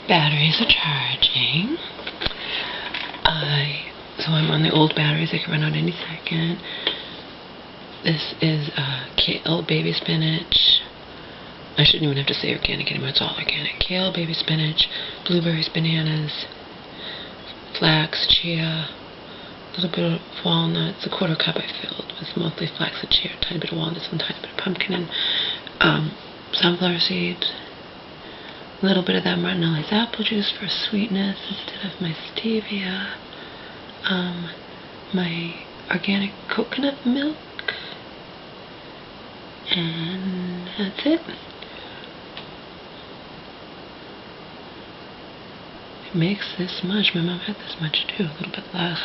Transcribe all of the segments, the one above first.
Batteries are charging. So I'm on the old batteries. They can run out any second. This is kale, baby spinach. I shouldn't even have to say organic anymore. It's all organic. Kale, baby spinach, blueberries, bananas, flax, chia, a little bit of walnuts. A quarter cup I filled with mostly flax and chia, a tiny bit of walnuts, and a tiny bit of pumpkin, and sunflower seeds. A little bit of that Martinelli's apple juice for sweetness instead of my stevia. My organic coconut milk. And that's it. It makes this much. My mom had this much too, a little bit less.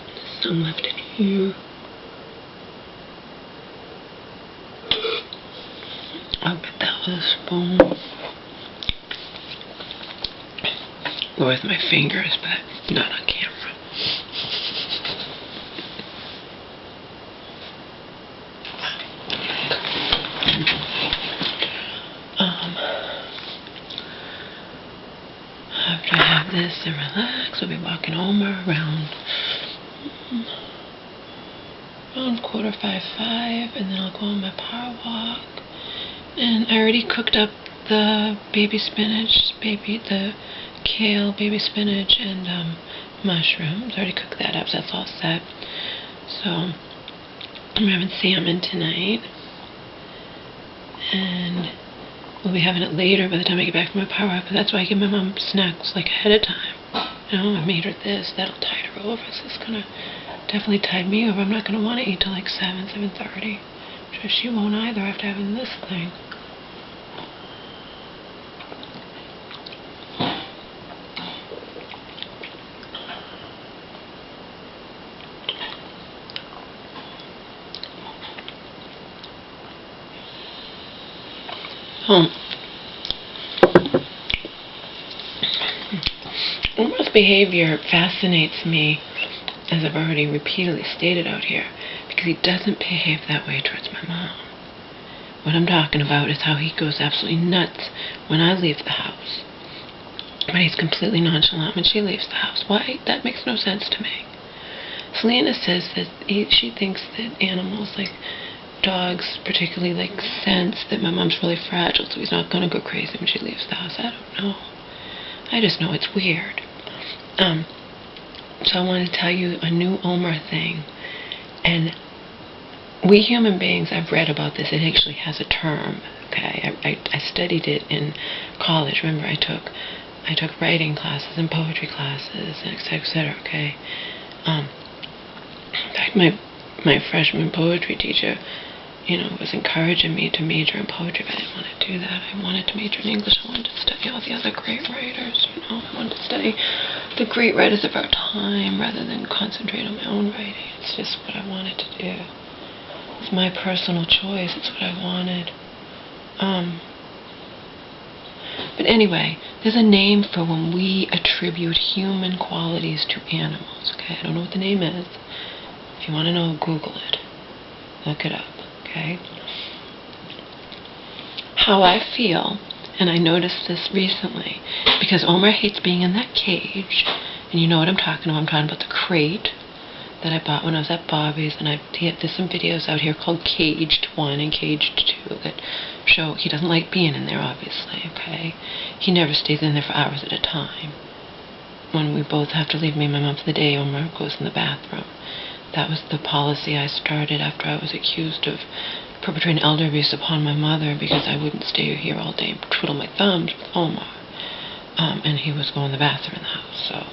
There's some left in here. I bet that was a spoon. Or with my fingers, but not on camera. After I have this and relax, we'll be walking Omar around 5:45, and then I'll go on my power walk. And I already cooked up the baby spinach, the kale, baby spinach, and mushrooms. I already cooked that up, so that's all set. So I'm having salmon tonight, and we'll be having it later by the time I get back from my power walk. But that's why I give my mom snacks like ahead of time. You know, I made her this. That'll tide her over. So it's gonna definitely tide me over. I'm not gonna want to eat till like 7:30. I'm sure she won't either after having this thing. Omar's behavior fascinates me, as I've already repeatedly stated out here, because he doesn't behave that way towards my mom. What I'm talking about is how he goes absolutely nuts when I leave the house, but he's completely nonchalant when she leaves the house. Why? That makes no sense to me. Selena says that she thinks that animals, like dogs particularly, like sense that my mom's really fragile, so he's not going to go crazy when she leaves the house. I don't know. I just know it's weird. So I want to tell you a new Omar thing. And we human beings, I've read about this, it actually has a term. Okay, I studied it in college. Remember, I took writing classes and poetry classes, and et cetera, okay? In fact, my freshman poetry teacher, was encouraging me to major in poetry, but I didn't want to do that. I wanted to major in English. I wanted to study all the other great writers, I wanted to study the great writers of our time rather than concentrate on my own writing. It's just what I wanted to do. It's my personal choice. It's what I wanted. But anyway, there's a name for when we attribute human qualities to animals, okay? I don't know what the name is. If you want to know, Google it. Look it up. Okay. How I feel, and I noticed this recently, because Omar hates being in that cage, and you know what I'm talking about. I'm talking about the crate that I bought when I was at Bobby's, and there's some videos out here called Caged 1 and Caged 2 that show he doesn't like being in there, obviously, okay? He never stays in there for hours at a time. When we both have to leave me and my mom for the day, Omar goes in the bathroom. That was the policy I started after I was accused of perpetrating elder abuse upon my mother because I wouldn't stay here all day and twiddle my thumbs with Omar. And he was going to the bathroom in the house. So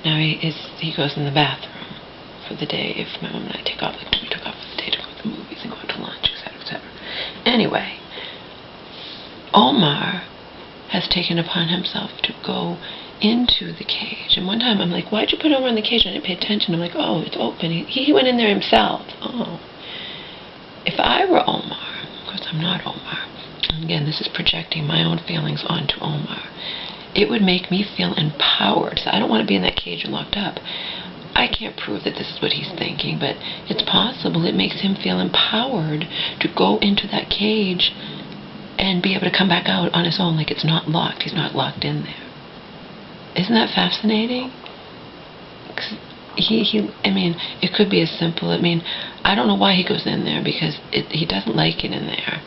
now he goes in the bathroom for the day if my mom and I take off, like when we took off for the day to go to the movies and go to lunch, etc., etc. Anyway, Omar has taken upon himself to go into the cage. And one time I'm like, why'd you put Omar in the cage? I didn't pay attention. I'm like, oh, it's open. He went in there himself. Oh. If I were Omar, of course I'm not Omar, and again, this is projecting my own feelings onto Omar, it would make me feel empowered. So I don't want to be in that cage and locked up. I can't prove that this is what he's thinking, but it's possible. It makes him feel empowered to go into that cage and be able to come back out on his own, like it's not locked. He's not locked in there. Isn't that fascinating? I mean, it could be as simple. I mean, I don't know why he goes in there, because he doesn't like it in there.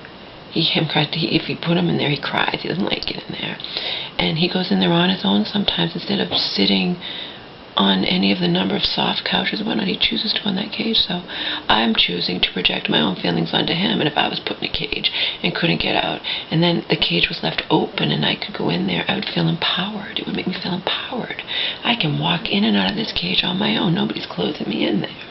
If you put him in there, he cries. He doesn't like it in there. And he goes in there on his own sometimes. Instead of sitting on any of the number of soft couches and whatnot, he chooses to go in that cage. So I'm choosing to project my own feelings onto him. And if I was put in a cage and couldn't get out, and then the cage was left open and I could go in there, I would feel empowered. It would make me feel empowered. I can walk in and out of this cage on my own. Nobody's closing me in there.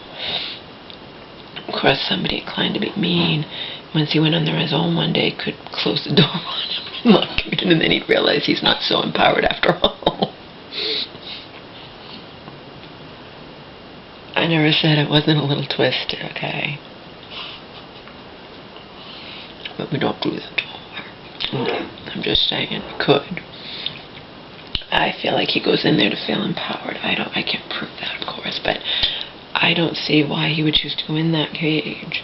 Of course, somebody inclined to be mean, once he went in there on his own one day, could close the door on him and lock him in, and then he'd realize he's not so empowered after all. I never said it wasn't a little twisted, okay? But we don't do that to him. I'm just saying it could. I feel like he goes in there to feel empowered. I can't prove that, of course, but I don't see why he would choose to go in that cage.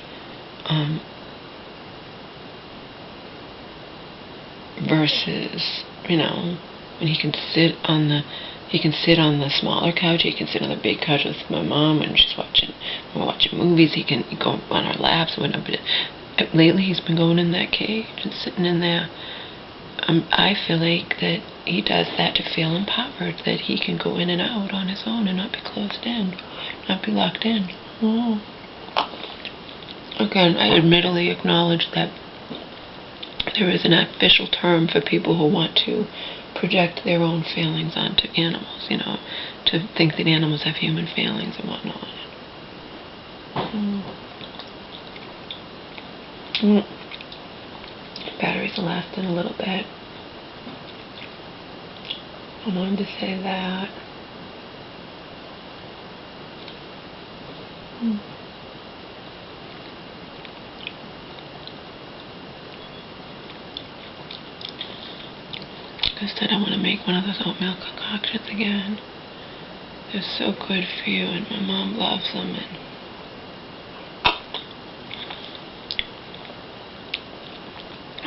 Versus, when he can sit on the smaller couch, he can sit on the big couch with my mom when we're watching movies, he can go on our laps and whatnot, but lately he's been going in that cage and sitting in there. I feel like that he does that to feel empowered, that he can go in and out on his own and not be closed in, not be locked in. Again, I admittedly acknowledge that there is an official term for people who want to project their own feelings onto animals, to think that animals have human feelings and whatnot. Batteries will last in a little bit. I wanted to say that. I said I want to make one of those oatmeal concoctions again. They're so good for you, and my mom loves them. And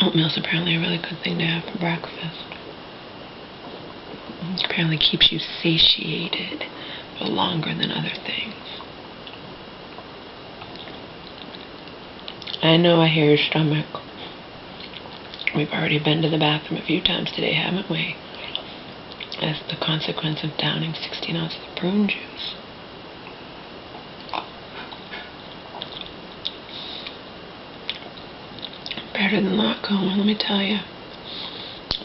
oatmeal's apparently a really good thing to have for breakfast. It apparently keeps you satiated for longer than other things. I know I hear your stomach. We've already been to the bathroom a few times today, haven't we? As the consequence of downing 16 ounces of prune juice. Better than not going, let me tell you.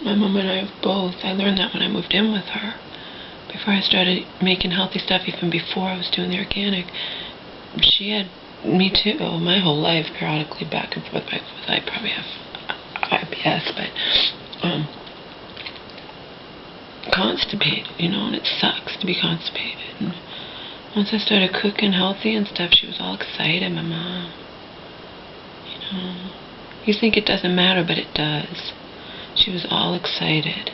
My mom and I both, I learned that when I moved in with her. Before I started making healthy stuff, even before I was doing the organic, she had me too, my whole life, periodically back and forth. I probably have IBS, but constipated, and it sucks to be constipated. And once I started cooking healthy and stuff, she was all excited, my mom. You think it doesn't matter, but it does. She was all excited.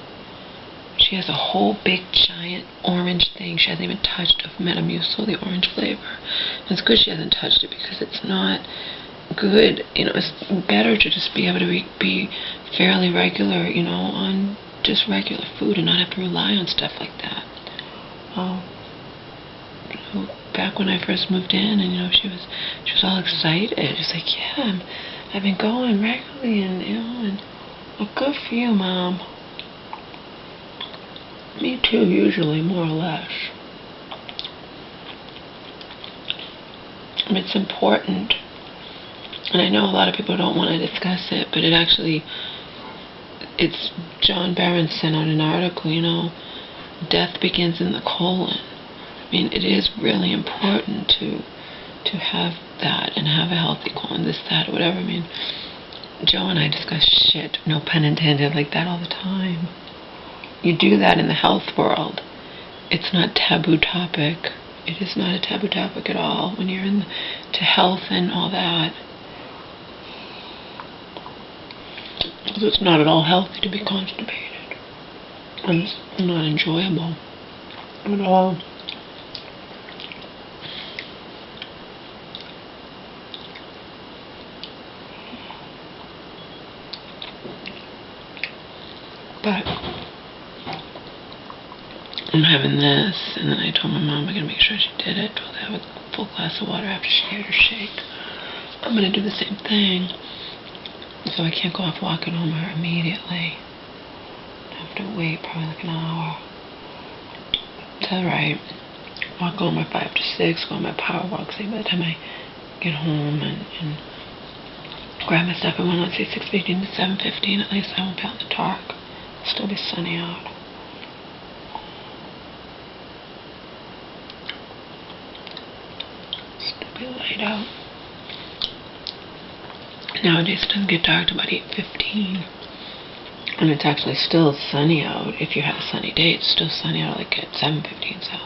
She has a whole big giant orange thing she hasn't even touched of Metamucil, the orange flavor. And it's good she hasn't touched it, because it's not good. It's better to just be able to be fairly regular, on just regular food and not have to rely on stuff like that. Back when I first moved in, and she was all excited. She's like, yeah, I've been going regularly, and well, good for you, Mom. Me too, usually, more or less. It's important. And I know a lot of people don't want to discuss it, but it's John Barron sent out an article, death begins in the colon. I mean, it is really important to have that and have a healthy colon, this, that, whatever. I mean, Joe and I discuss shit, no pun intended, like that all the time. You do that in the health world. It's not a taboo topic. It is not a taboo topic at all when you're into health and all that. Because it's not at all healthy to be constipated. And it's not enjoyable at all. I'm having this, and then I told my mom I'm going to make sure she did it. Told her to have a full glass of water after she ate her shake. I'm going to do the same thing. So I can't go off walking Omar immediately. I have to wait probably like an hour. It's alright. Walk Omar 5 to 6, go on my power walk. Say by the time I get home and grab my stuff, I went on, say 6:15 to 7:15. At least I won't be out in the dark. It'll still be sunny out. Still be light out. Nowadays it doesn't get dark till about 8:15. And it's actually still sunny out. If you have a sunny day, it's still sunny out like at 7:15, so.